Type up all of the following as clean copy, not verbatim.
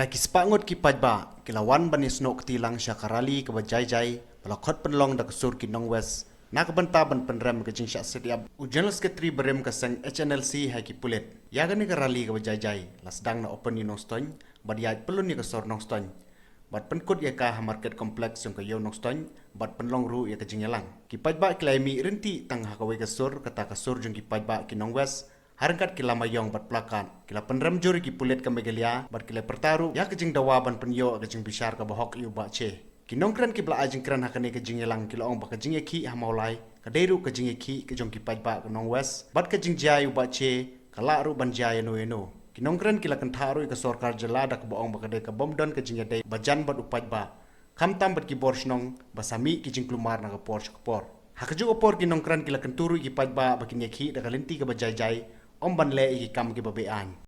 Bagi sepangut ki pajba kilawan banis nok tilang syakarali ke bajai-jai balakot penlong dak sur ki Nong West nak benta ban penrem ke jing syak setiap ujanal sekretari berem ke sang HNLC hai ki Pulit ya gani ke rali ke bajai-jai la sedang na open ni Nong Stony badiaj pelun ni ke sor Nong Stony bat penkut ya ka market kompleks yang ke yo Nong Stony bat penlong ru ya ke jing yalang ki pajba klaimi renti tang hakawe ke sur kata ke sur jung ki pajba ki Nong West harangkat kila mayong bat pelakan kila penrem juri ki Pulit ke megalia bat kila pertaru ya kejing dawaban penyo kejing bishar ke bahok yu ba che kinong kran ki bla ajing kran hakane kejing yelang kila ong ba kejing ki hamaulai kaderu kejing ki kejong ki pajba ke Nong West bat kejing jai yu ba che kala ru ban jai no kinong kran kila kan tharu ke Sorkar jela dak ba ong ba kade ke bomdon kejing dei bajan bat upajba kam tam bat ki borsnong basami kejing klumar na ke por hakaju opor kinong kran kila kan turu ki pajba bakin ki dak linti ke bajai Om ban le iki kam ke babean.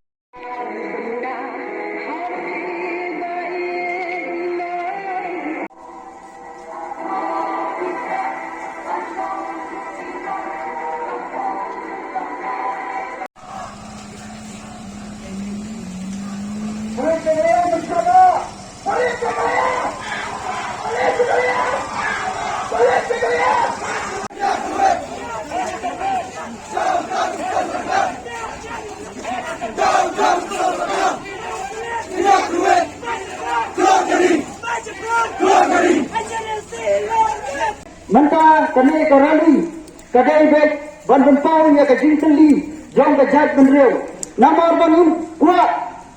Manta kami karali kadai bet ban bempau ya ke Jingpynrem jong ke Jingpynrem nama bangun kuat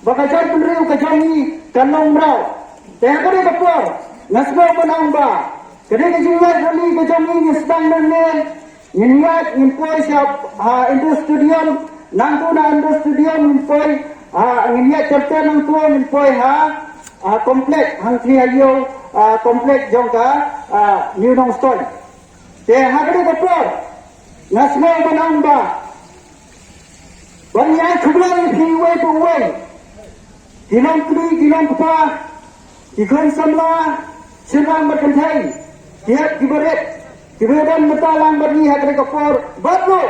baka Jingpynrem ke jangi kanong brau teh kare kapur nasba banang ba kadai ke jingwat rali ke jangi ni sedang men nyat impoi siap industri studium nangku na industri studium impoi nyat cerita nangku impoi komplek hang triayo komplek jongka New Nong Stony. Te hagre kapur nasma banamba banyak kublan hiwe buwe dilang kli dilang pa dikon samla sirang berkentai tiap diberet dibedan betalang bagi hagre kapur baru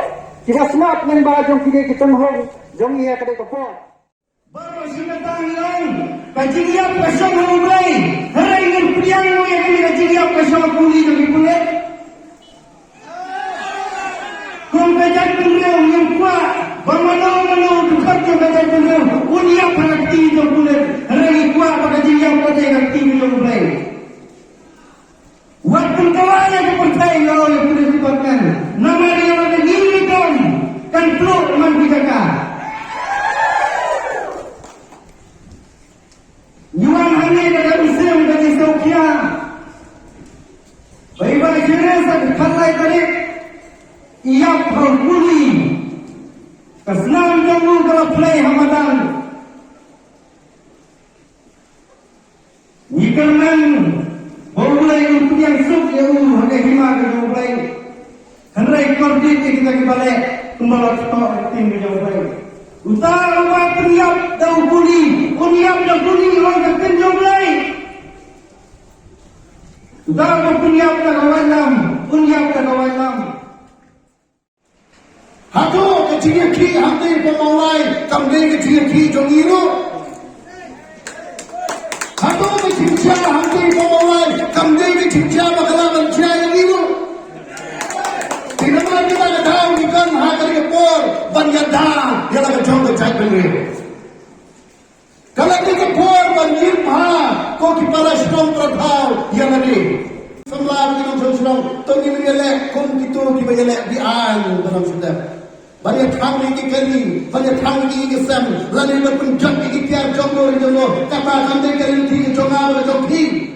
kita snap yang bajong kini kita hong jong ia hagre kapur baru sinatang lang kajiyap kasong hulay haray ng priyang mo yang kajiyap kasong kuli ng Pulit kung Jingpynrem yang kuat bermano-mano dekat ke Jingpynrem unyap hakti ng Pulit haray kuat kajiyap kasong hakti ng Pulit wat pengkawalan ke partai oleh Pulit sebabkan nama dia ada nilai kan pluk man bijaka Yuan hanya dalam Islam bagi Saukia. Baik-baik jenis kalai tadi ia berkuli. Kesenangan jauh kalau play Hamadan. Jingpynrem boleh untuk yang suk jauh harga hima jauh play. Henry kordit kita balik kembali ke tim jauh play. Utara peniap dan kuli, uniap dan kuli orang kekenjong lain. Utara peniap dan kawalam, uniap dan kawalam. Hatu kecil ki hamdi pemawai, kamde kecil ki jongiru. Hatu kecil hamdi pemawai, kamde kecil bakalan mencari iru. Tidak lagi kita tahu ikan hadir ke por banjada yang lagi jauh Jingpynrem. Kalau kita por banjir kau kepala strong tertahu yang lagi. Semua kita strong, tunggu ni elek, kau kita kita elek di dalam sudah. Banyak kami ini kali, banyak kami ini sem, lalu berpenjat ini tiap jomblo kata kami kali ini jongawal jongki.